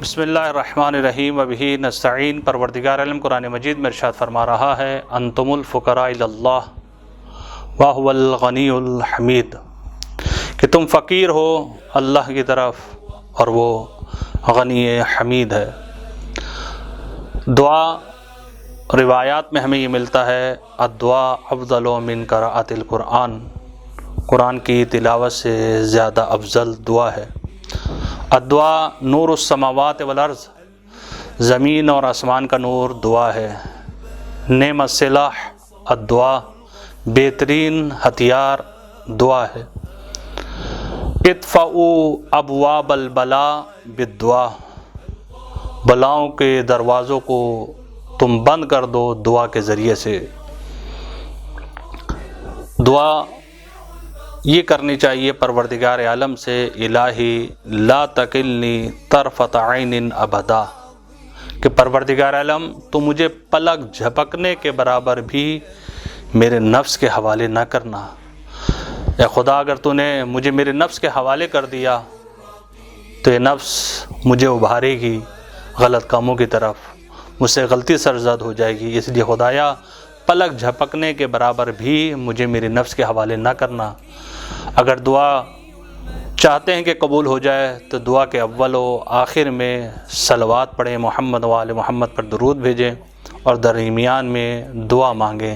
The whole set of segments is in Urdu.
بسم اللہ الرحمن الرحیم وبہ نستعین۔ پروردگار عالم قرآن مجید میں ارشاد فرما رہا ہے انتم الفقراء الی اللہ وہو الغنی الحمید، کہ تم فقیر ہو اللہ کی طرف اور وہ غنی حمید ہے۔ دعا روایات میں ہمیں یہ ملتا ہے الدعاء افضل من قراءۃ القرآن، قرآن کی تلاوت سے زیادہ افضل دعا ہے۔ الدعاء نور السماوات والارض، زمین اور آسمان کا نور دعا ہے۔ نعم السلاح الدعاء، بہترین ہتھیار دعا ہے۔ اطفئوا ابواب البلاء بالدعاء، بلاؤں کے دروازوں کو تم بند کر دو دعا کے ذریعے سے۔ دعا یہ کرنی چاہیے پروردگار عالم سے، الہی لا تکلنی طرفۃ عین ابدا، کہ پروردگار عالم تو مجھے پلک جھپکنے کے برابر بھی میرے نفس کے حوالے نہ کرنا۔ اے خدا، اگر تو نے مجھے میرے نفس کے حوالے کر دیا تو یہ نفس مجھے ابھارے گی غلط کاموں کی طرف، مجھ سے غلطی سرزد ہو جائے گی۔ اس لیے خدایا پلک جھپکنے کے برابر بھی مجھے میرے نفس کے حوالے نہ کرنا۔ اگر دعا چاہتے ہیں کہ قبول ہو جائے تو دعا کے اول و آخر میں صلوات پڑھیں، محمد و آل محمد پر درود بھیجیں اور درمیان میں دعا مانگیں۔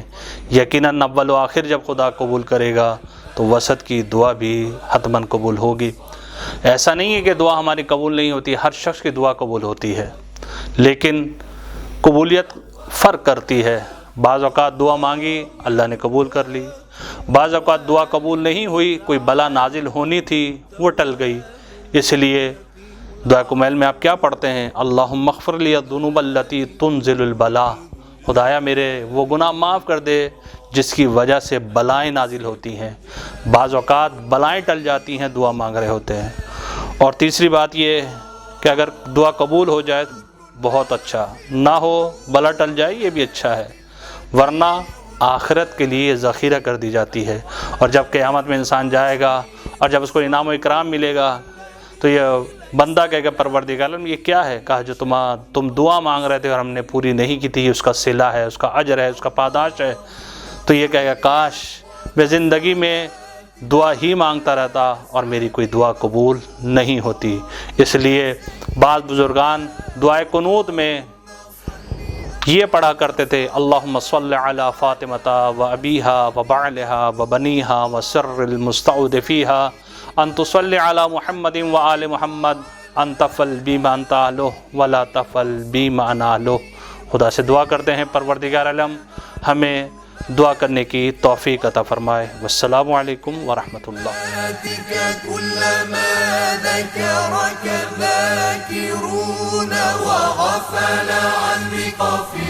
یقیناً اول و آخر جب خدا قبول کرے گا تو وسط کی دعا بھی حتماً قبول ہوگی۔ ایسا نہیں ہے کہ دعا ہماری قبول نہیں ہوتی، ہر شخص کی دعا قبول ہوتی ہے، لیکن قبولیت فرق کرتی ہے۔ بعض اوقات دعا مانگی اللہ نے قبول کر لی، بعض اوقات دعا قبول نہیں ہوئی، کوئی بلا نازل ہونی تھی وہ ٹل گئی۔ اس لیے دعا کمیل میں آپ کیا پڑھتے ہیں؟ اللہم اغفر لی الذنوب التی تنزل البلاء، خدایا میرے وہ گناہ معاف کر دے جس کی وجہ سے بلائیں نازل ہوتی ہیں۔ بعض اوقات بلائیں ٹل جاتی ہیں، دعا مانگ رہے ہوتے ہیں۔ اور تیسری بات یہ کہ اگر دعا قبول ہو جائے بہت اچھا، نہ ہو بلا ٹل جائے یہ بھی اچھا ہے، ورنہ آخرت کے لیے ذخیرہ کر دی جاتی ہے۔ اور جب قیامت میں انسان جائے گا اور جب اس کو انعام و اکرام ملے گا تو یہ بندہ کہے گا پروردگار عالم یہ کیا ہے؟ کہا جو تم دعا مانگ رہے تھے اور ہم نے پوری نہیں کی تھی، اس کا صلہ ہے، اس کا اجر ہے، اس کا پاداش ہے۔ تو یہ کہے گا کاش میں زندگی میں دعا ہی مانگتا رہتا اور میری کوئی دعا قبول نہیں ہوتی۔ اس لیے بعض بزرگان دعائے قنوت میں یہ پڑھا کرتے تھے اللہم صل علی فاطمۃ و ابیہا و بعلہا و بنیہا و سر المستعود فیہا ان تصلی علی محمد و آل محمد ان تفعل بی ما انت اہلہ ولا تفعل بی ما انا اہلہ۔ خدا سے دعا کرتے ہیں پروردگار عالم ہمیں دعا کرنے کی توفیق عطا فرمائے۔ والسلام علیکم ورحمۃ اللہ۔ كلما ذكرك ذاكرون وغفل عن بقفل